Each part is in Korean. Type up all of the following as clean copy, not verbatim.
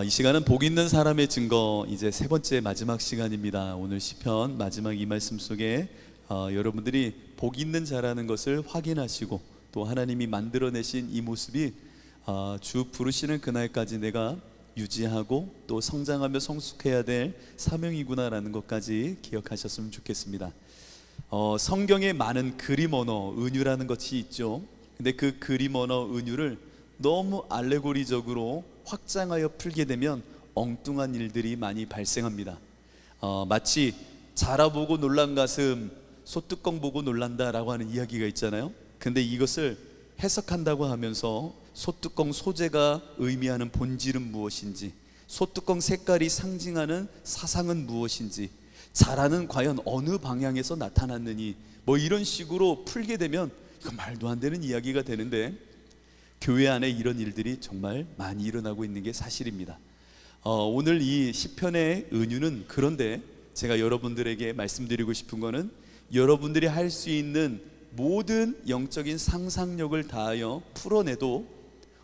이 시간은 복 있는 사람의 증거, 이제 세 번째 마지막 시간입니다. 오늘 시편 마지막 이 말씀 속에 여러분들이 복 있는 자라는 것을 확인하시고 또 하나님이 만들어내신 이 모습이 주 부르시는 그날까지 내가 유지하고 또 성장하며 성숙해야 될 사명이구나라는 것까지 기억하셨으면 좋겠습니다. 성경에 많은 그림 언어, 은유라는 것이 있죠. 근데 그 그림 언어, 은유를 너무 알레고리적으로 확장하여 풀게 되면 엉뚱한 일들이 많이 발생합니다. 마치 자라보고 놀란 가슴 소뚜껑 보고 놀란다라고 하는 이야기가 있잖아요. 근데 이것을 해석한다고 하면서 소뚜껑 소재가 의미하는 본질은 무엇인지, 소뚜껑 색깔이 상징하는 사상은 무엇인지, 자라는 과연 어느 방향에서 나타났느니, 뭐 이런 식으로 풀게 되면 이거 말도 안 되는 이야기가 되는데, 교회 안에 이런 일들이 정말 많이 일어나고 있는 게 사실입니다. 오늘 이 시편의 은유는, 그런데 제가 여러분들에게 말씀드리고 싶은 거는, 여러분들이 할 수 있는 모든 영적인 상상력을 다하여 풀어내도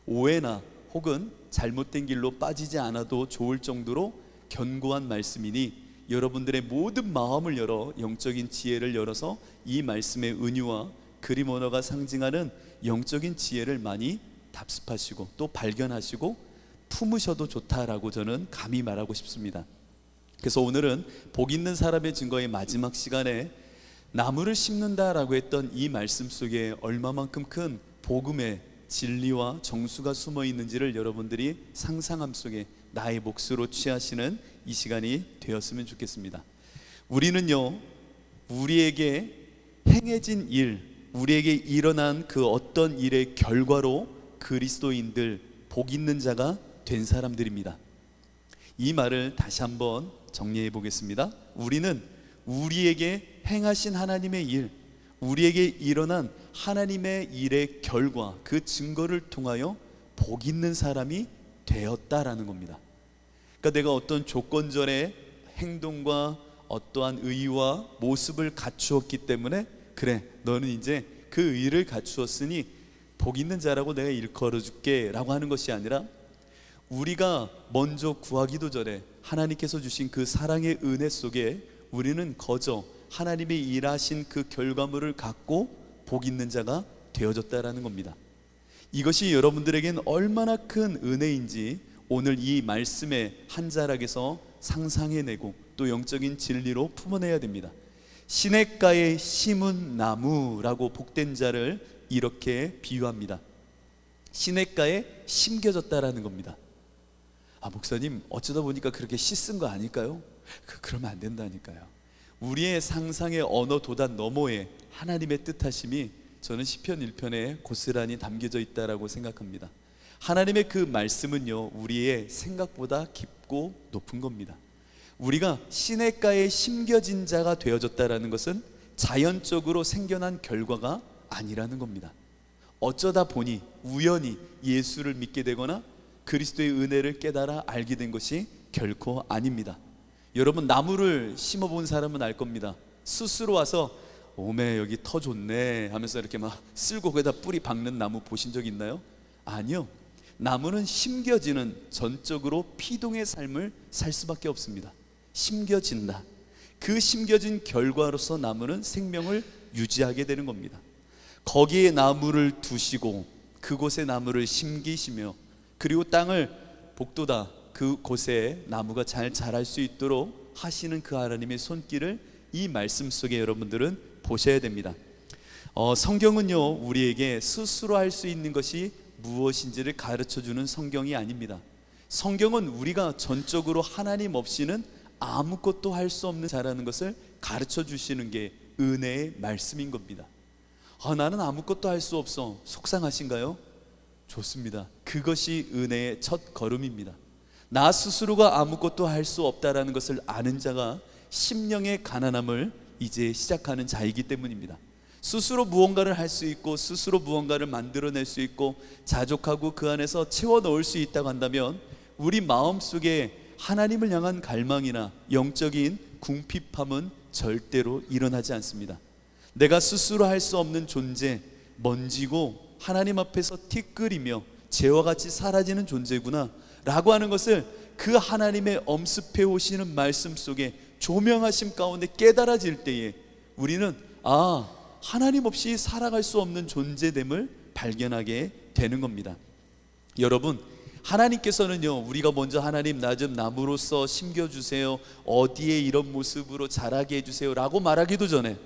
오해나 혹은 잘못된 길로 빠지지 않아도 좋을 정도로 견고한 말씀이니, 여러분들의 모든 마음을 열어 영적인 지혜를 열어서 이 말씀의 은유와 그림 언어가 상징하는 영적인 지혜를 많이 답습하시고 또 발견하시고 품으셔도 좋다라고 저는 감히 말하고 싶습니다. 그래서 오늘은 복 있는 사람의 증거의 마지막 시간에 나무를 심는다라고 했던 이 말씀 속에 얼마만큼 큰 복음의 진리와 정수가 숨어 있는지를 여러분들이 상상함 속에 나의 몫으로 취하시는 이 시간이 되었으면 좋겠습니다. 우리는요, 우리에게 행해진 일, 우리에게 일어난 그 어떤 일의 결과로 그리스도인들, 복 있는 자가 된 사람들입니다. 이 말을 다시 한번 정리해 보겠습니다. 우리는 우리에게 행하신 하나님의 일, 우리에게 일어난 하나님의 일의 결과, 그 증거를 통하여 복 있는 사람이 되었다라는 겁니다. 그러니까 내가 어떤 조건절의 행동과 어떠한 의와 모습을 갖추었기 때문에, 그래, 너는 이제 그 의를 갖추었으니 복 있는 자라고 내가 일컬어줄게 라고 하는 것이 아니라, 우리가 먼저 구하기도 전에 하나님께서 주신 그 사랑의 은혜 속에 우리는 거저 하나님의 일하신 그 결과물을 갖고 복 있는 자가 되어졌다라는 겁니다. 이것이 여러분들에겐 얼마나 큰 은혜인지 오늘 이 말씀의 한 자락에서 상상해내고 또 영적인 진리로 품어내야 됩니다. 시냇가에 심은 나무라고 복된 자를 이렇게 비유합니다. 시냇가에 심겨졌다라는 겁니다. 목사님, 어쩌다 보니까 그렇게 씻은 거 아닐까요? 그러면 안 된다니까요. 우리의 상상의 언어 도단 너머에 하나님의 뜻하심이 저는 시편 1편에 고스란히 담겨져 있다라고 생각합니다. 하나님의 그 말씀은요, 우리의 생각보다 깊고 높은 겁니다. 우리가 시냇가에 심겨진 자가 되어졌다라는 것은 자연적으로 생겨난 결과가 아니라는 겁니다. 어쩌다 보니 우연히 예수를 믿게 되거나 그리스도의 은혜를 깨달아 알게 된 것이 결코 아닙니다. 여러분, 나무를 심어본 사람은 알 겁니다. 스스로 와서 오메 여기 터 좋네 하면서 이렇게 막 쓸고 거기다 뿌리 박는 나무 보신 적 있나요? 아니요. 나무는 심겨지는, 전적으로 피동의 삶을 살 수밖에 없습니다. 심겨진다. 그 심겨진 결과로서 나무는 생명을 유지하게 되는 겁니다. 거기에 나무를 두시고 그곳에 나무를 심기시며, 그리고 땅을 복도다 그곳에 나무가 잘 자랄 수 있도록 하시는 그 하나님의 손길을 이 말씀 속에 여러분들은 보셔야 됩니다. 성경은요, 우리에게 스스로 할 수 있는 것이 무엇인지를 가르쳐주는 성경이 아닙니다. 성경은 우리가 전적으로 하나님 없이는 아무것도 할 수 없는 자라는 것을 가르쳐 주시는 게 은혜의 말씀인 겁니다. 나는 아무것도 할 수 없어. 속상하신가요? 좋습니다. 그것이 은혜의 첫 걸음입니다. 나 스스로가 아무것도 할 수 없다라는 것을 아는 자가 심령의 가난함을 이제 시작하는 자이기 때문입니다. 스스로 무언가를 할 수 있고 스스로 무언가를 만들어낼 수 있고 자족하고 그 안에서 채워 넣을 수 있다고 한다면, 우리 마음속에 하나님을 향한 갈망이나 영적인 궁핍함은 절대로 일어나지 않습니다. 내가 스스로 할 수 없는 존재, 먼지고 하나님 앞에서 티끌이며 재와 같이 사라지는 존재구나 라고 하는 것을 그 하나님의 엄습해 오시는 말씀 속에 조명하심 가운데 깨달아질 때에 우리는 하나님 없이 살아갈 수 없는 존재됨을 발견하게 되는 겁니다. 여러분, 하나님께서는요, 우리가 먼저 하나님 나 좀 나무로서 심겨주세요, 어디에 이런 모습으로 자라게 해주세요 라고 말하기도 전에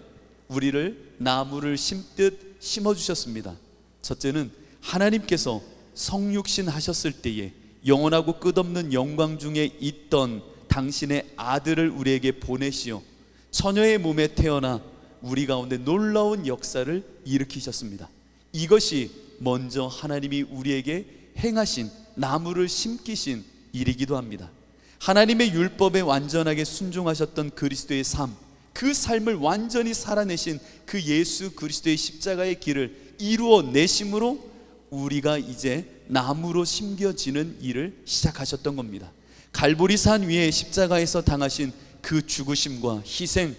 우리를 나무를 심듯 심어주셨습니다. 첫째는 하나님께서 성육신 하셨을 때에 영원하고 끝없는 영광 중에 있던 당신의 아들을 우리에게 보내시어 처녀의 몸에 태어나 우리 가운데 놀라운 역사를 일으키셨습니다. 이것이 먼저 하나님이 우리에게 행하신, 나무를 심기신 일이기도 합니다. 하나님의 율법에 완전하게 순종하셨던 그리스도의 삶, 그 삶을 완전히 살아내신 그 예수 그리스도의 십자가의 길을 이루어내심으로 우리가 이제 나무로 심겨지는 일을 시작하셨던 겁니다. 갈보리산 위에 십자가에서 당하신 그 죽으심과 희생,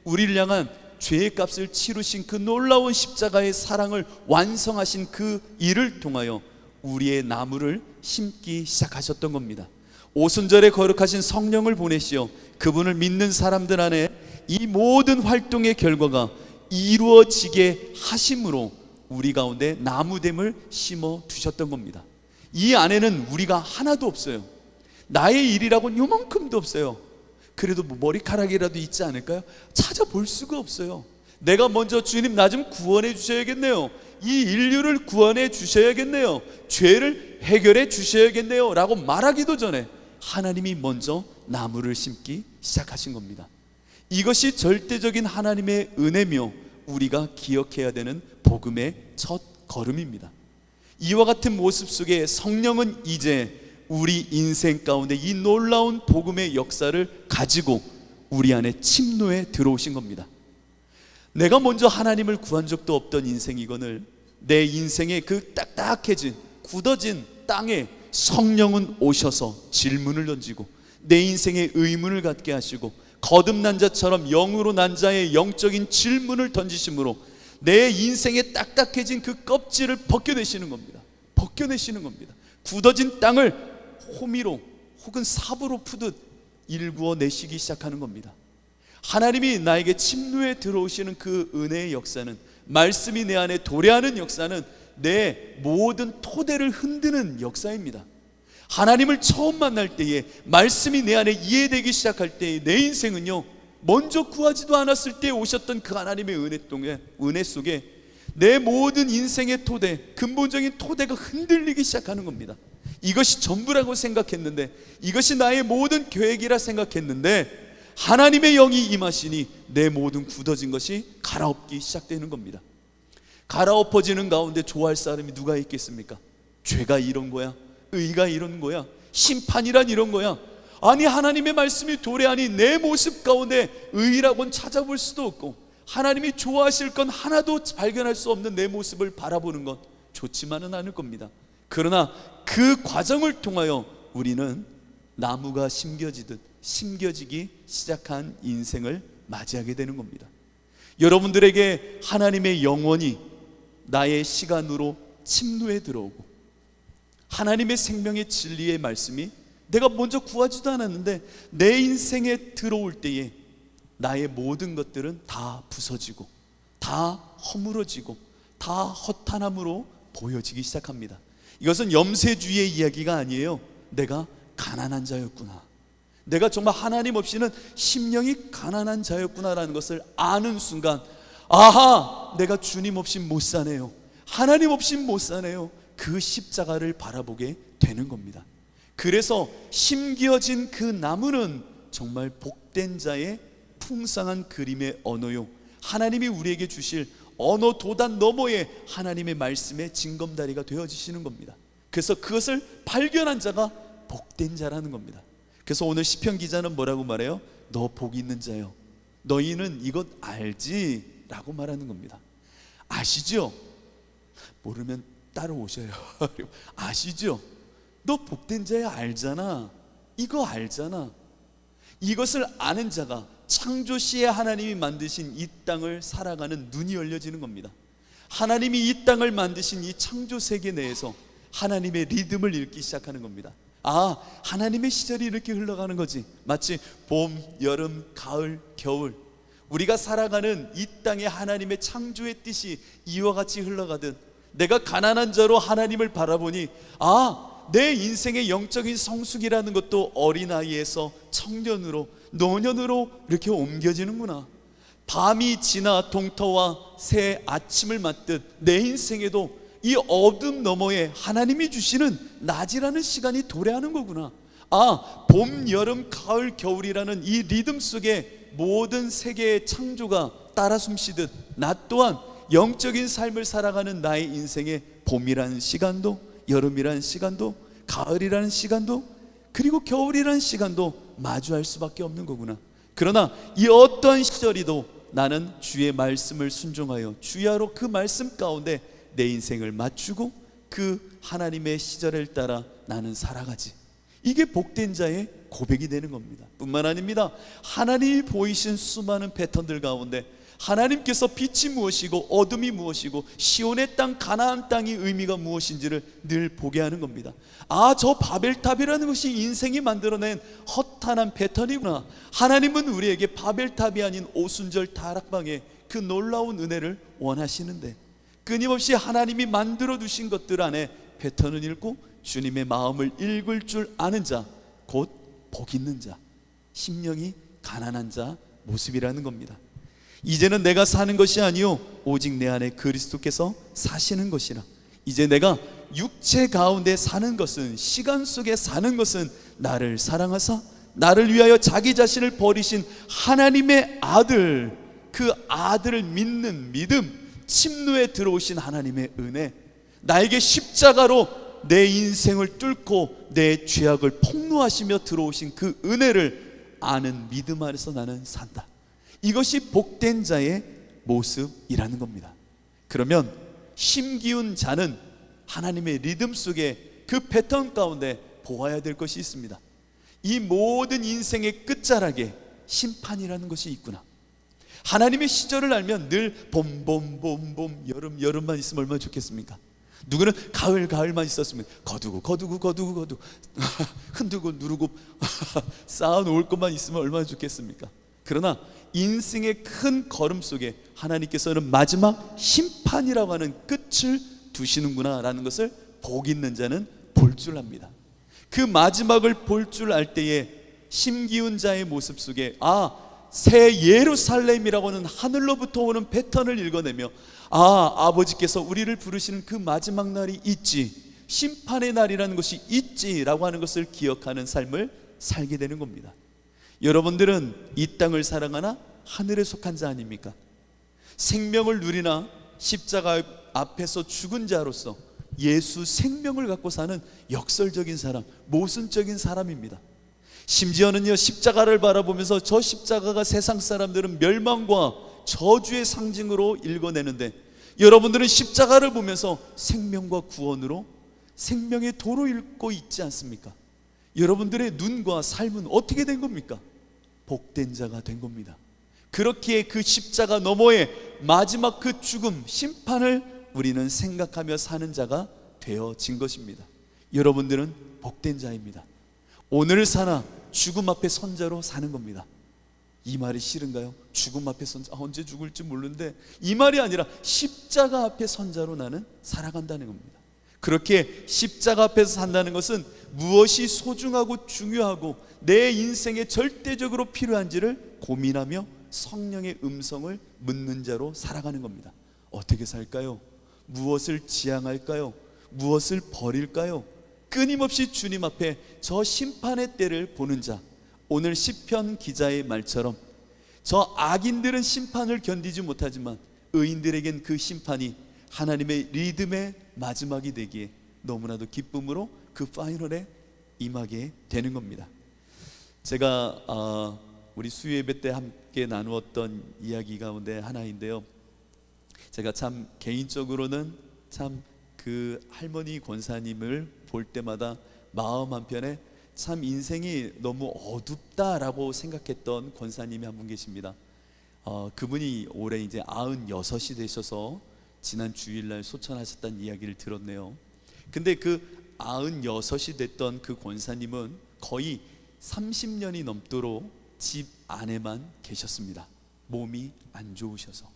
우리를 향한 죄의 값을 치르신 그 놀라운 십자가의 사랑을 완성하신 그 일을 통하여 우리의 나무를 심기 시작하셨던 겁니다. 오순절에 거룩하신 성령을 보내시어 그분을 믿는 사람들 안에 이 모든 활동의 결과가 이루어지게 하심으로 우리 가운데 나무됨을 심어 두셨던 겁니다. 이 안에는 우리가 하나도 없어요. 나의 일이라고는 요만큼도 없어요. 그래도 머리카락이라도 있지 않을까요? 찾아볼 수가 없어요. 내가 먼저 주님 나 좀 구원해 주셔야겠네요, 이 인류를 구원해 주셔야겠네요, 죄를 해결해 주셔야겠네요 라고 말하기도 전에 하나님이 먼저 나무를 심기 시작하신 겁니다. 이것이 절대적인 하나님의 은혜며 우리가 기억해야 되는 복음의 첫 걸음입니다. 이와 같은 모습 속에 성령은 이제 우리 인생 가운데 이 놀라운 복음의 역사를 가지고 우리 안에 침노에 들어오신 겁니다. 내가 먼저 하나님을 구한 적도 없던 인생이거늘 내 인생의 그 딱딱해진 굳어진 땅에 성령은 오셔서 질문을 던지고 내 인생에 의문을 갖게 하시고 거듭난 자처럼 영으로 난 자의 영적인 질문을 던지심으로 내 인생에 딱딱해진 그 껍질을 벗겨내시는 겁니다. 벗겨내시는 겁니다. 굳어진 땅을 호미로 혹은 삽으로 푸듯 일구어 내시기 시작하는 겁니다. 하나님이 나에게 침노에 들어오시는 그 은혜의 역사는, 말씀이 내 안에 도래하는 역사는 내 모든 토대를 흔드는 역사입니다. 하나님을 처음 만날 때에, 말씀이 내 안에 이해되기 시작할 때에 내 인생은요, 먼저 구하지도 않았을 때 오셨던 그 하나님의 은혜 속에 내 모든 인생의 토대, 근본적인 토대가 흔들리기 시작하는 겁니다. 이것이 전부라고 생각했는데, 이것이 나의 모든 계획이라 생각했는데 하나님의 영이 임하시니 내 모든 굳어진 것이 갈아엎기 시작되는 겁니다. 갈아엎어지는 가운데 좋아할 사람이 누가 있겠습니까? 죄가 이런 거야, 의가 이런 거야, 심판이란 이런 거야. 아니, 하나님의 말씀이 도래하니 내 모습 가운데 의라고는 찾아볼 수도 없고 하나님이 좋아하실 건 하나도 발견할 수 없는 내 모습을 바라보는 건 좋지만은 않을 겁니다. 그러나 그 과정을 통하여 우리는 나무가 심겨지기 시작한 인생을 맞이하게 되는 겁니다. 여러분들에게 하나님의 영원이 나의 시간으로 침노에 들어오고 하나님의 생명의 진리의 말씀이 내가 먼저 구하지도 않았는데 내 인생에 들어올 때에 나의 모든 것들은 다 부서지고 다 허물어지고 다 허탄함으로 보여지기 시작합니다. 이것은 염세주의의 이야기가 아니에요. 내가 가난한 자였구나, 내가 정말 하나님 없이는 심령이 가난한 자였구나라는 것을 아는 순간, 아하, 내가 주님 없이 못 사네요, 하나님 없이 못 사네요, 그 십자가를 바라보게 되는 겁니다. 그래서 심겨진 그 나무는 정말 복된 자의 풍성한 그림의 언어요, 하나님이 우리에게 주실 언어 도단 너머에 하나님의 말씀의 징검다리가 되어지시는 겁니다. 그래서 그것을 발견한 자가 복된 자라는 겁니다. 그래서 오늘 시편 기자는 뭐라고 말해요? 너 복 있는 자요, 너희는 이것 알지? 라고 말하는 겁니다. 아시죠? 모르면 따라오셔요. 아시죠? 너 복된 자야, 알잖아, 이거 알잖아. 이것을 아는 자가 창조 시에 하나님이 만드신 이 땅을 살아가는 눈이 열려지는 겁니다. 하나님이 이 땅을 만드신 이 창조 세계 내에서 하나님의 리듬을 읽기 시작하는 겁니다. 하나님의 시절이 이렇게 흘러가는 거지. 마치 봄, 여름, 가을, 겨울, 우리가 살아가는 이 땅에 하나님의 창조의 뜻이 이와 같이 흘러가듯, 내가 가난한 자로 하나님을 바라보니 내 인생의 영적인 성숙이라는 것도 어린아이에서 청년으로, 노년으로 이렇게 옮겨지는구나. 밤이 지나 동터와 새 아침을 맞듯 내 인생에도 이 어둠 너머에 하나님이 주시는 낮이라는 시간이 도래하는 거구나. 봄, 여름, 가을, 겨울이라는 이 리듬 속에 모든 세계의 창조가 따라 숨쉬듯, 나 또한 영적인 삶을 살아가는 나의 인생에 봄이라는 시간도, 여름이라는 시간도, 가을이라는 시간도, 그리고 겨울이라는 시간도 마주할 수밖에 없는 거구나. 그러나 이 어떤 시절이도 나는 주의 말씀을 순종하여 주야로 그 말씀 가운데 내 인생을 맞추고 그 하나님의 시절을 따라 나는 살아가지. 이게 복된 자의 고백이 되는 겁니다. 뿐만 아닙니다. 하나님이 보이신 수많은 패턴들 가운데 하나님께서 빛이 무엇이고 어둠이 무엇이고 시온의 땅, 가나안 땅의 의미가 무엇인지를 늘 보게 하는 겁니다. 저 바벨탑이라는 것이 인생이 만들어낸 허탄한 패턴이구나. 하나님은 우리에게 바벨탑이 아닌 오순절 다락방의 그 놀라운 은혜를 원하시는데, 끊임없이 하나님이 만들어 두신 것들 안에 패턴을 읽고 주님의 마음을 읽을 줄 아는 자, 곧 복 있는 자, 심령이 가난한 자 모습이라는 겁니다. 이제는 내가 사는 것이 아니요 오직 내 안에 그리스도께서 사시는 것이라. 이제 내가 육체 가운데 사는 것은, 시간 속에 사는 것은 나를 사랑하사 나를 위하여 자기 자신을 버리신 하나님의 아들, 그 아들을 믿는 믿음, 침노에 들어오신 하나님의 은혜, 나에게 십자가로 내 인생을 뚫고 내 죄악을 폭로하시며 들어오신 그 은혜를 아는 믿음 안에서 나는 산다. 이것이 복된 자의 모습이라는 겁니다. 그러면 심기운 자는 하나님의 리듬 속에 그 패턴 가운데 보아야 될 것이 있습니다. 이 모든 인생의 끝자락에 심판이라는 것이 있구나. 하나님의 시절을 알면 늘 봄, 봄, 봄, 봄, 여름, 여름만 있으면 얼마나 좋겠습니까? 누구는 가을, 가을만 있었으면 거두고 흔들고 누르고 쌓아놓을 것만 있으면 얼마나 좋겠습니까? 그러나 인생의 큰 걸음 속에 하나님께서는 마지막 심판이라고 하는 끝을 두시는구나 라는 것을 복 있는 자는 볼 줄 압니다. 그 마지막을 볼 줄 알 때에 심기운 자의 모습 속에 새 예루살렘이라고 하는 하늘로부터 오는 패턴을 읽어내며 아버지께서 우리를 부르시는 그 마지막 날이 있지, 심판의 날이라는 것이 있지라고 하는 것을 기억하는 삶을 살게 되는 겁니다. 여러분들은 이 땅을 사랑하나 하늘에 속한 자 아닙니까? 생명을 누리나 십자가 앞에서 죽은 자로서 예수 생명을 갖고 사는 역설적인 사람, 모순적인 사람입니다. 심지어는요, 십자가를 바라보면서 저 십자가가 세상 사람들은 멸망과 저주의 상징으로 읽어내는데, 여러분들은 십자가를 보면서 생명과 구원으로, 생명의 도로 읽고 있지 않습니까? 여러분들의 눈과 삶은 어떻게 된 겁니까? 복된 자가 된 겁니다. 그렇기에 그 십자가 너머의 마지막 그 죽음, 심판을 우리는 생각하며 사는 자가 되어진 것입니다. 여러분들은 복된 자입니다. 오늘 사나 죽음 앞에 선자로 사는 겁니다. 이 말이 싫은가요? 죽음 앞에 선자, 언제 죽을지 모르는데, 이 말이 아니라 십자가 앞에 선자로 나는 살아간다는 겁니다. 그렇게 십자가 앞에서 산다는 것은 무엇이 소중하고 중요하고 내 인생에 절대적으로 필요한지를 고민하며 성령의 음성을 묻는 자로 살아가는 겁니다. 어떻게 살까요? 무엇을 지향할까요? 무엇을 버릴까요? 끊임없이 주님 앞에 저 심판의 때를 보는 자, 오늘 시편 기자의 말처럼 저 악인들은 심판을 견디지 못하지만 의인들에겐 그 심판이 하나님의 리듬의 마지막이 되기에 너무나도 기쁨으로 그 파이널에 임하게 되는 겁니다. 제가 우리 수요예배 때 함께 나누었던 이야기 가운데 하나인데요, 제가 참 개인적으로는 참 그 할머니 권사님을 볼 때마다 마음 한편에 참 인생이 너무 어둡다라고 생각했던 권사님이 한 분 계십니다. 그분이 올해 이제 96이 되셔서 지난 주일날 소천하셨다는 이야기를 들었네요. 근데 그 96이 됐던 그 권사님은 거의 30년이 넘도록 집 안에만 계셨습니다. 몸이 안 좋으셔서.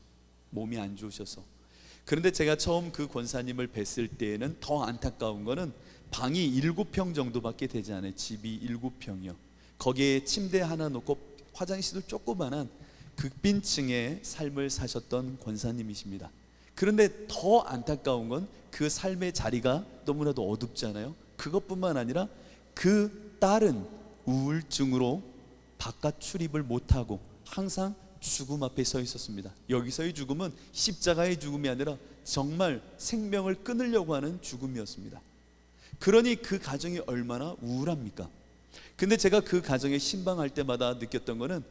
그런데 제가 처음 그 권사님을 뵀을 때에는 더 안타까운 거는 방이 7평 정도밖에 되지 않아요. 집이 7평이요. 거기에 침대 하나 놓고 화장실도 조그만한 극빈층의 삶을 사셨던 권사님이십니다. 그런데 더 안타까운 건 그 삶의 자리가 너무나도 어둡잖아요. 그것뿐만 아니라 그 딸은 우울증으로 바깥 출입을 못하고 항상 죽음 앞에 서 있었습니다. 여기서의 죽음은 십자가의 죽음이 아니라 정말 생명을 끊으려고 하는 죽음이었습니다. 그러니 그 가정이 얼마나 우울합니까? 근데 제가 그 가정에 신방할 때마다 느꼈던 거는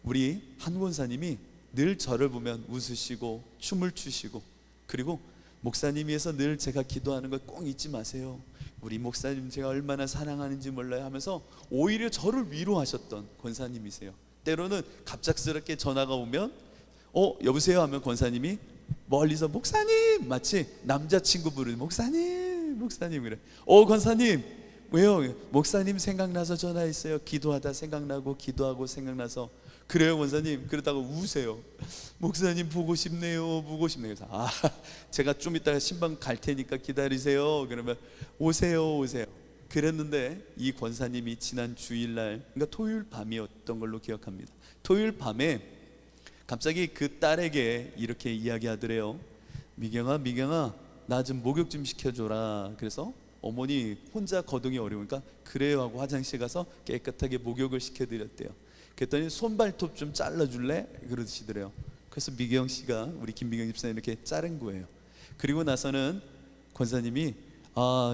우리 한 권사님이 늘 저를 보면 웃으시고 춤을 추시고, 그리고 목사님께서 늘 제가 기도하는 걸 꼭 잊지 마세요. 우리 목사님 제가 얼마나 사랑하는지 몰라요 하면서 오히려 저를 위로하셨던 권사님이세요. 때로는 갑작스럽게 전화가 오면 여보세요 하면 권사님이 멀리서 목사님, 마치 남자친구 부르는 목사님 그래. 권사님 왜요? 목사님 생각나서 전화했어요. 기도하다 생각나고 기도하고 생각나서. 그래요 권사님? 그러다가 우세요. 목사님 보고 싶네요. 그래서 제가 좀 이따가 신방 갈 테니까 기다리세요. 그러면 오세요. 그랬는데 이 권사님이 지난 주일날, 그러니까 토요일 밤이었던 걸로 기억합니다. 토요일 밤에 갑자기 그 딸에게 이렇게 이야기하더래요. 미경아 나 좀 목욕 좀 시켜줘라. 그래서 어머니 혼자 거동이 어려우니까 그래요 하고 화장실 가서 깨끗하게 목욕을 시켜드렸대요. 그랬더니 손발톱 좀 잘라줄래? 그러시더래요. 그래서 미경 씨가, 우리 김미경 집사님 이렇게 자른 거예요. 그리고 나서는 권사님이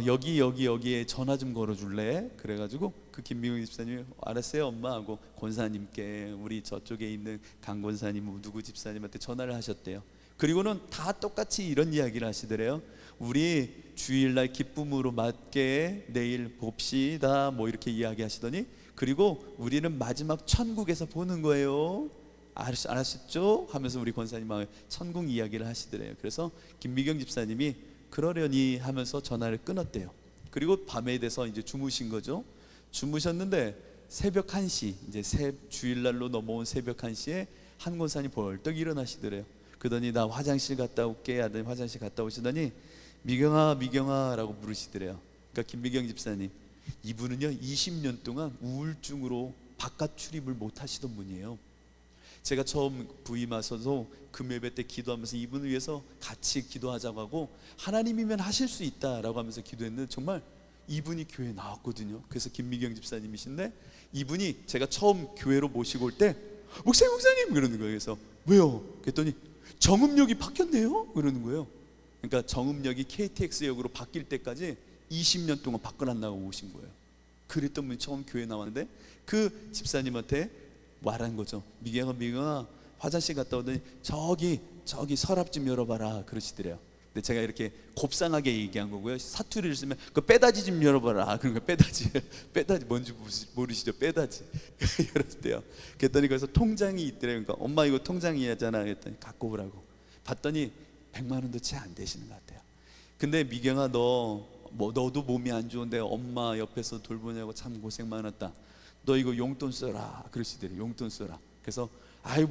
여기에 전화 좀 걸어줄래? 그래가지고 그 김미경 집사님이 알았어요 엄마 하고 권사님께, 우리 저쪽에 있는 강 권사님 누구 집사님한테 전화를 하셨대요. 그리고는 다 똑같이 이런 이야기를 하시더래요. 우리 주일날 기쁨으로 맞게 내일 봅시다 뭐 이렇게 이야기하시더니, 그리고 우리는 마지막 천국에서 보는 거예요. 알았죠? 하면서 우리 권사님하고 천국 이야기를 하시더래요. 그래서 김미경 집사님이 그러려니 하면서 전화를 끊었대요. 그리고 밤에 돼서 이제 주무신 거죠. 주무셨는데 새벽 1시, 이제 주일날로 넘어온 새벽 1시에 한 권사님 벌떡 일어나시더래요. 그러더니 나 화장실 갔다 올게 하더니 화장실 갔다 오시더니 미경아 라고 부르시더래요. 그러니까 김미경 집사님, 이분은요 20년 동안 우울증으로 바깥 출입을 못 하시던 분이에요. 제가 처음 부임 와서도 금요일 때 기도하면서 이분을 위해서 같이 기도하자고 하고, 하나님이면 하실 수 있다라고 하면서 기도했는데 정말 이분이 교회에 나왔거든요. 그래서 김미경 집사님이신데, 이분이 제가 처음 교회로 모시고 올 때 목사님 그러는 거예요. 그래서 왜요? 그랬더니 정읍역이 바뀌었네요 그러는 거예요. 그러니까 정읍역이 KTX역으로 바뀔 때까지 20년 동안 밖을 안 나가고 오신 거예요. 그랬던 분이 처음 교회에 나왔는데 그 집사님한테 말한 거죠. 미경아 화장실 갔다 오더니 저기 서랍 좀 열어봐라 그러시더래요. 근데 제가 이렇게 곱상하게 얘기한 거고요. 사투리를 쓰면 그 빼다지 좀 열어봐라. 그러니까 빼다지 뭔지 모르시죠? 빼다지 열었대요. 그랬더니 거기서 통장이 있더래요. 그러니까 엄마 이거 통장이잖아. 그랬더니 갖고 오라고. 봤더니 100만 원도 채 안 되시는 것 같아요. 근데 미경아 너도 몸이 안 좋은데 엄마 옆에서 돌보냐고 참 고생 많았다. 너 이거 용돈 써라 그러시더래요. 용돈 써라. 그래서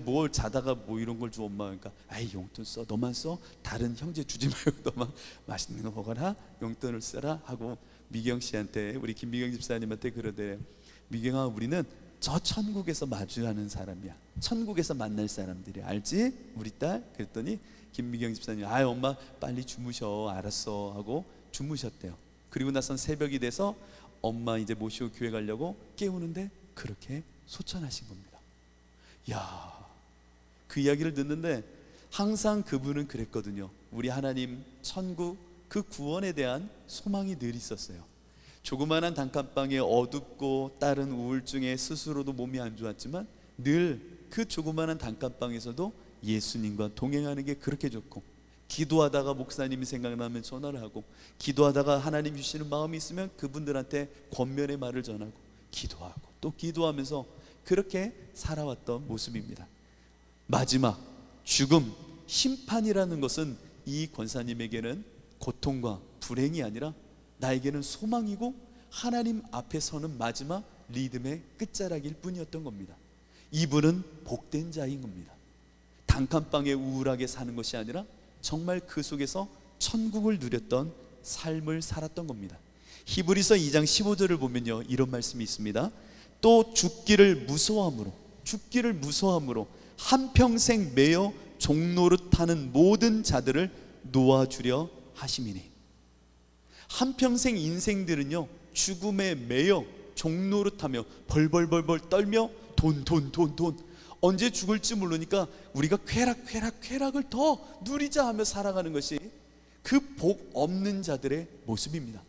뭘 자다가 뭐 이런 걸 줘 엄마. 그러니까 용돈 써. 너만 써. 다른 형제 주지 말고 너만 맛있는 거 먹어라. 용돈을 써라 하고 미경 씨한테, 우리 김미경 집사님한테 그러대요. 미경아 우리는 저 천국에서 마주하는 사람이야. 천국에서 만날 사람들이야. 알지? 우리 딸. 그랬더니 김미경 집사님 엄마 빨리 주무셔. 알았어 하고 주무셨대요. 그리고 나선 새벽이 돼서 엄마 이제 모시고 교회 가려고 깨우는데 그렇게 소천하신 겁니다. 그 이야기를 듣는데 항상 그분은 그랬거든요. 우리 하나님 천국 그 구원에 대한 소망이 늘 있었어요. 조그마한 단칸방에 어둡고 딸은 우울증에 스스로도 몸이 안 좋았지만 늘 그 조그마한 단칸방에서도 예수님과 동행하는 게 그렇게 좋고, 기도하다가 목사님이 생각나면 전화를 하고, 기도하다가 하나님 주시는 마음이 있으면 그분들한테 권면의 말을 전하고, 기도하고 또 기도하면서 그렇게 살아왔던 모습입니다. 마지막 죽음, 심판이라는 것은 이 권사님에게는 고통과 불행이 아니라 나에게는 소망이고 하나님 앞에 서는 마지막 리듬의 끝자락일 뿐이었던 겁니다. 이분은 복된 자인 겁니다. 단칸방에 우울하게 사는 것이 아니라 정말 그 속에서 천국을 누렸던 삶을 살았던 겁니다. 히브리서 2장 15절을 보면요, 이런 말씀이 있습니다. 또 죽기를 무서워함으로 한평생 매여 종노릇하는 모든 자들을 놓아주려 하심이니. 한평생 인생들은요, 죽음에 매여 종노릇하며 벌벌벌벌 떨며 돈 언제 죽을지 모르니까 우리가 쾌락을 더 누리자 하며 살아가는 것이 그 복 없는 자들의 모습입니다.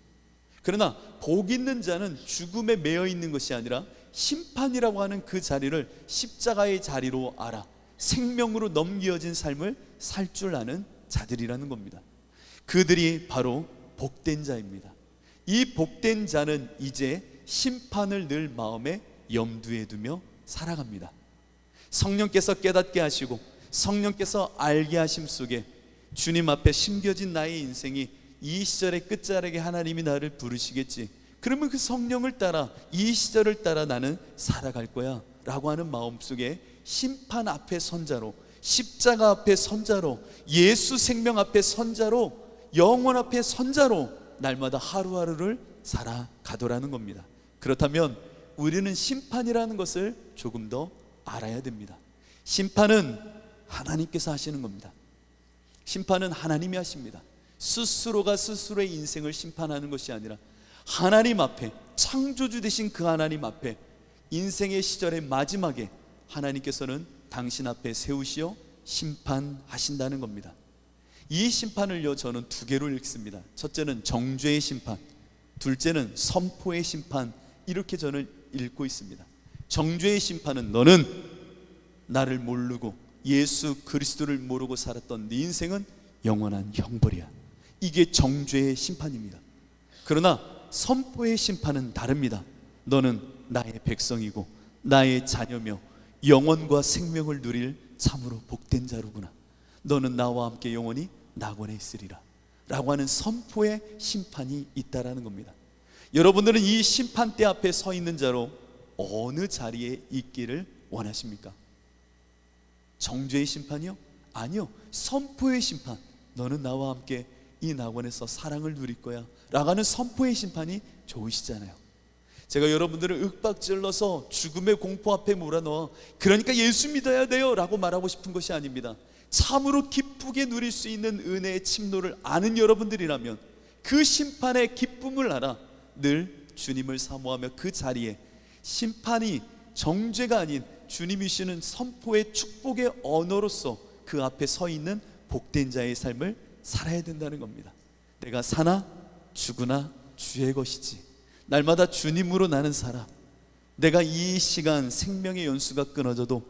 그러나 복 있는 자는 죽음에 매여 있는 것이 아니라 심판이라고 하는 그 자리를 십자가의 자리로 알아 생명으로 넘겨진 삶을 살 줄 아는 자들이라는 겁니다. 그들이 바로 복된 자입니다. 이 복된 자는 이제 심판을 늘 마음에 염두에 두며 살아갑니다. 성령께서 깨닫게 하시고 성령께서 알게 하심 속에 주님 앞에 심겨진 나의 인생이 이 시절의 끝자락에 하나님이 나를 부르시겠지, 그러면 그 성령을 따라 이 시절을 따라 나는 살아갈 거야 라고 하는 마음속에 심판 앞에 선자로, 십자가 앞에 선자로, 예수 생명 앞에 선자로, 영원 앞에 선자로 날마다 하루하루를 살아가더라는 겁니다. 그렇다면 우리는 심판이라는 것을 조금 더 알아야 됩니다. 심판은 하나님께서 하시는 겁니다. 심판은 하나님이 하십니다. 스스로가 스스로의 인생을 심판하는 것이 아니라 하나님 앞에, 창조주 되신 그 하나님 앞에 인생의 시절의 마지막에 하나님께서는 당신 앞에 세우시어 심판하신다는 겁니다. 이 심판을요, 저는 두 개로 읽습니다. 첫째는 정죄의 심판, 둘째는 선포의 심판, 이렇게 저는 읽고 있습니다. 정죄의 심판은 너는 나를 모르고 예수 그리스도를 모르고 살았던 네 인생은 영원한 형벌이야. 이게 정죄의 심판입니다. 그러나 선포의 심판은 다릅니다. 너는 나의 백성이고 나의 자녀며 영원과 생명을 누릴 참으로 복된 자로구나. 너는 나와 함께 영원히 낙원에 있으리라 라고 하는 선포의 심판이 있다라는 겁니다. 여러분들은 이 심판대 앞에 서 있는 자로 어느 자리에 있기를 원하십니까? 정죄의 심판이요? 아니요, 선포의 심판. 너는 나와 함께 이 낙원에서 사랑을 누릴 거야 라고 하는 선포의 심판이 좋으시잖아요. 제가 여러분들을 윽박질러서 죽음의 공포 앞에 몰아넣어 그러니까 예수 믿어야 돼요 라고 말하고 싶은 것이 아닙니다. 참으로 기쁘게 누릴 수 있는 은혜의 침노를 아는 여러분들이라면 그 심판의 기쁨을 알아 늘 주님을 사모하며 그 자리에 심판이 정죄가 아닌 주님이 주시는 선포의 축복의 언어로서 그 앞에 서 있는 복된 자의 삶을 살아야 된다는 겁니다. 내가 사나 죽으나 주의 것이지, 날마다 주님으로 나는 살아. 내가 이 시간 생명의 연수가 끊어져도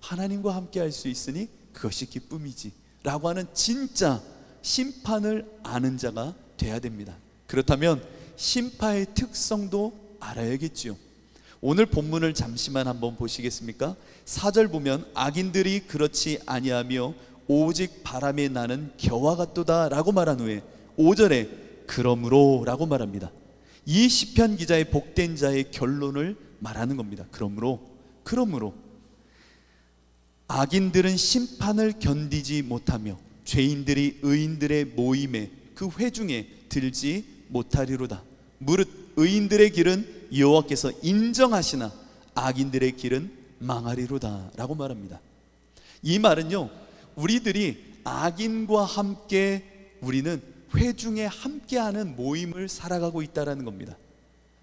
하나님과 함께 할 수 있으니 그것이 기쁨이지 라고 하는 진짜 심판을 아는 자가 돼야 됩니다. 그렇다면 심판의 특성도 알아야겠지요. 오늘 본문을 잠시만 한번 보시겠습니까? 4절 보면 악인들이 그렇지 아니하며 오직 바람에 나는 겨와 같도다 라고 말한 후에 5절에 그러므로 라고 말합니다. 이 시편 기자의 복된 자의 결론을 말하는 겁니다. 그러므로 악인들은 심판을 견디지 못하며 죄인들이 의인들의 모임에 그 회중에 들지 못하리로다. 무릇 의인들의 길은 여호와께서 인정하시나 악인들의 길은 망하리로다 라고 말합니다. 이 말은요, 우리들이 악인과 함께 우리는 회중에 함께하는 모임을 살아가고 있다는 겁니다.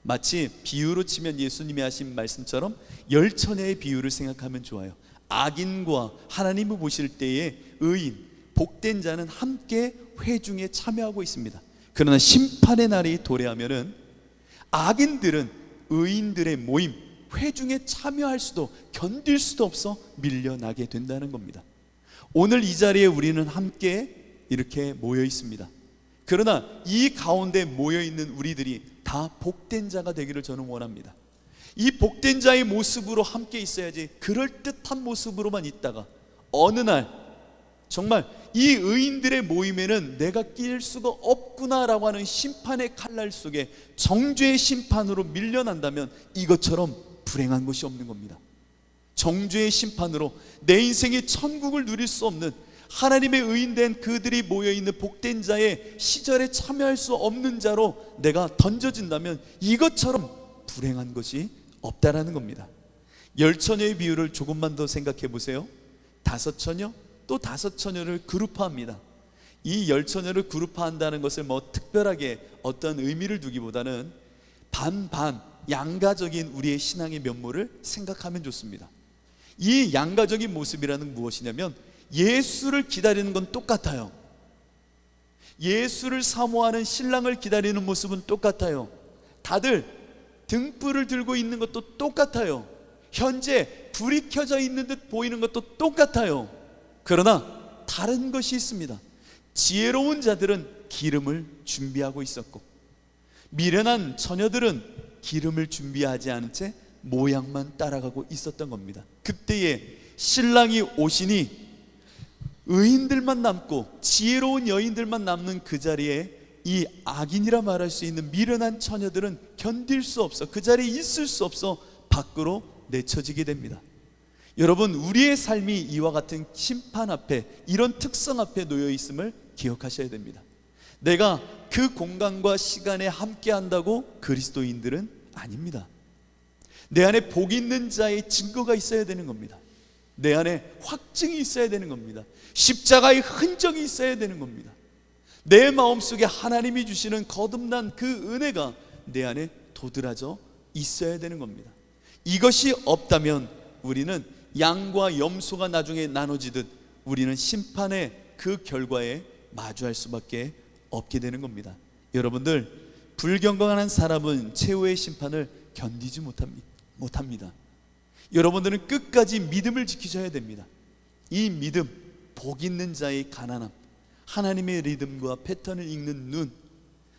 마치 비유로 치면 예수님이 하신 말씀처럼 열처녀의 비유를 생각하면 좋아요. 악인과 하나님을 보실 때에 의인, 복된 자는 함께 회중에 참여하고 있습니다. 그러나 심판의 날이 도래하면은 악인들은 의인들의 모임, 회중에 참여할 수도 견딜 수도 없어 밀려나게 된다는 겁니다. 오늘 이 자리에 우리는 함께 이렇게 모여 있습니다. 그러나 이 가운데 모여 있는 우리들이 다 복된 자가 되기를 저는 원합니다. 이 복된 자의 모습으로 함께 있어야지 그럴듯한 모습으로만 있다가 어느 날 정말 이 의인들의 모임에는 내가 끼일 수가 없구나라고 하는 심판의 칼날 속에 정죄의 심판으로 밀려난다면 이것처럼 불행한 것이 없는 겁니다. 정죄의 심판으로 내 인생의 천국을 누릴 수 없는, 하나님의 의인된 그들이 모여있는 복된 자의 시절에 참여할 수 없는 자로 내가 던져진다면 이것처럼 불행한 것이 없다라는 겁니다. 10처녀의 비유를 조금만 더 생각해 보세요. 5처녀 또 5처녀를 그룹화합니다. 이 10처녀를 그룹화한다는 것을 뭐 특별하게 어떤 의미를 두기보다는 반반 양가적인 우리의 신앙의 면모를 생각하면 좋습니다. 이 양가적인 모습이라는 무엇이냐면 예수를 기다리는 건 똑같아요. 예수를 사모하는 신랑을 기다리는 모습은 똑같아요. 다들 등불을 들고 있는 것도 똑같아요. 현재 불이 켜져 있는 듯 보이는 것도 똑같아요. 그러나 다른 것이 있습니다. 지혜로운 자들은 기름을 준비하고 있었고, 미련한 처녀들은 기름을 준비하지 않은 채 모양만 따라가고 있었던 겁니다. 그때에 신랑이 오시니 의인들만 남고 지혜로운 여인들만 남는 그 자리에 이 악인이라 말할 수 있는 미련한 처녀들은 견딜 수 없어, 그 자리에 있을 수 없어 밖으로 내쳐지게 됩니다. 여러분, 우리의 삶이 이와 같은 심판 앞에, 이런 특성 앞에 놓여 있음을 기억하셔야 됩니다. 내가 그 공간과 시간에 함께 한다고 그리스도인들은 아닙니다. 내 안에 복 있는 자의 증거가 있어야 되는 겁니다. 내 안에 확증이 있어야 되는 겁니다. 십자가의 흔적이 있어야 되는 겁니다. 내 마음속에 하나님이 주시는 거듭난 그 은혜가 내 안에 도드라져 있어야 되는 겁니다. 이것이 없다면 우리는 양과 염소가 나중에 나눠지듯 우리는 심판의 그 결과에 마주할 수밖에 없게 되는 겁니다. 여러분들, 불경건한 사람은 최후의 심판을 견디지 못합니다. 여러분들은 끝까지 믿음을 지키셔야 됩니다. 이 믿음, 복 있는 자의 가난함, 하나님의 리듬과 패턴을 읽는 눈,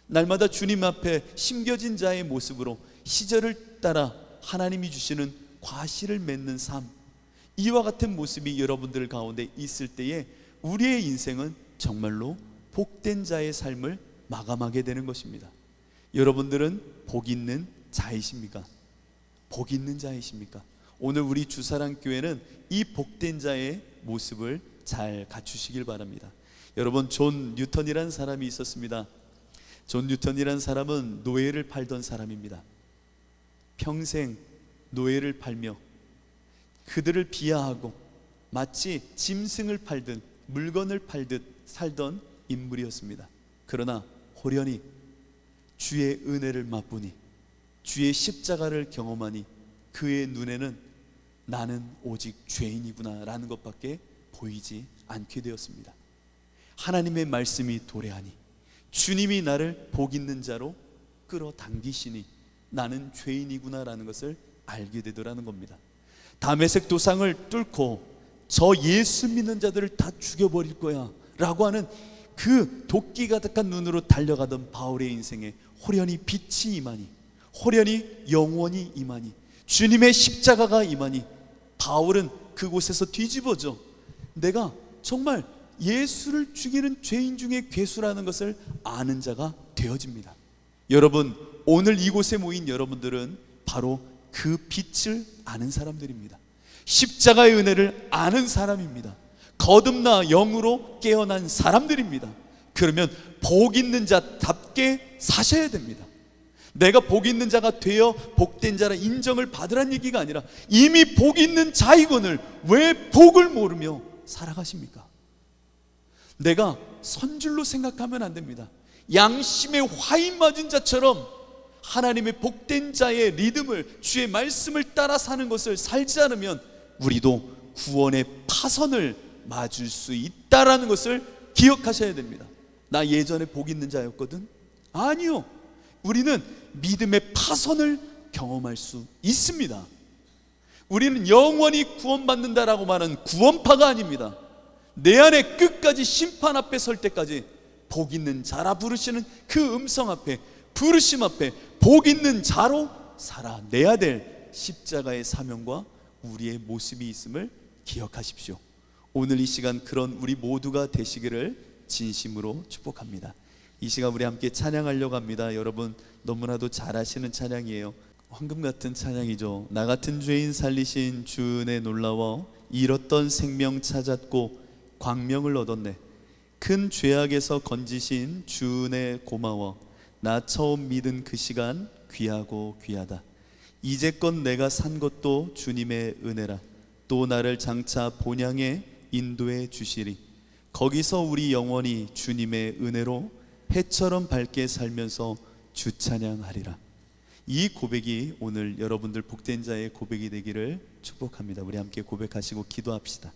날마다 주님 앞에 심겨진 자의 모습으로 시절을 따라 하나님이 주시는 과실을 맺는 삶, 이와 같은 모습이 여러분들 가운데 있을 때에 우리의 인생은 정말로 복된 자의 삶을 마감하게 되는 것입니다. 여러분들은 복 있는 자이십니까? 복 있는 자이십니까? 오늘 우리 주사랑교회는 이 복된 자의 모습을 잘 갖추시길 바랍니다. 여러분, 존 뉴턴이라는 사람이 있었습니다. 존 뉴턴이라는 사람은 노예를 팔던 사람입니다. 평생 노예를 팔며 그들을 비하하고 마치 짐승을 팔듯 물건을 팔듯 살던 인물이었습니다. 그러나 호련히 주의 은혜를 맛보니, 주의 십자가를 경험하니 그의 눈에는 나는 오직 죄인이구나 라는 것밖에 보이지 않게 되었습니다. 하나님의 말씀이 도래하니 주님이 나를 복 있는 자로 끌어당기시니 나는 죄인이구나 라는 것을 알게 되더라는 겁니다. 다메섹 도상을 뚫고 저 예수 믿는 자들을 다 죽여버릴 거야 라고 하는 그 도끼 가득한 눈으로 달려가던 바울의 인생에 호련히 빛이 임하니, 호련히 영원히 임하니, 주님의 십자가가 임하니 바울은 그곳에서 뒤집어져 내가 정말 예수를 죽이는 죄인 중에 괴수라는 것을 아는 자가 되어집니다. 여러분, 오늘 이곳에 모인 여러분들은 바로 그 빛을 아는 사람들입니다. 십자가의 은혜를 아는 사람입니다. 거듭나 영으로 깨어난 사람들입니다. 그러면 복 있는 자답게 사셔야 됩니다. 내가 복 있는 자가 되어 복된 자라 인정을 받으란 얘기가 아니라 이미 복 있는 자이거늘 왜 복을 모르며 살아가십니까? 내가 선줄로 생각하면 안 됩니다. 양심에 화인 맞은 자처럼 하나님의 복된 자의 리듬을, 주의 말씀을 따라 사는 것을 살지 않으면 우리도 구원의 파선을 맞을 수 있다라는 것을 기억하셔야 됩니다. 나 예전에 복 있는 자였거든? 아니요, 우리는 믿음의 파선을 경험할 수 있습니다. 우리는 영원히 구원받는다라고 말하는 구원파가 아닙니다. 내 안에 끝까지 심판 앞에 설 때까지 복 있는 자라 부르시는 그 음성 앞에, 부르심 앞에 복 있는 자로 살아내야 될 십자가의 사명과 우리의 모습이 있음을 기억하십시오. 오늘 이 시간 그런 우리 모두가 되시기를 진심으로 축복합니다. 이 시간 우리 함께 찬양하려고 합니다. 여러분 너무나도 잘 아시는 찬양이에요. 황금 같은 찬양이죠. 나 같은 죄인 살리신 주 은혜 놀라워 잃었던 생명 찾았고 광명을 얻었네. 큰 죄악에서 건지신 주 은혜 고마워. 나 처음 믿은 그 시간 귀하고 귀하다. 이제껏 내가 산 것도 주님의 은혜라. 또 나를 장차 본향에 인도해 주시리. 거기서 우리 영원히 주님의 은혜로 해처럼 밝게 살면서 주 찬양하리라. 이 고백이 오늘 여러분들 복된 자의 고백이 되기를 축복합니다. 우리 함께 고백하시고 기도합시다.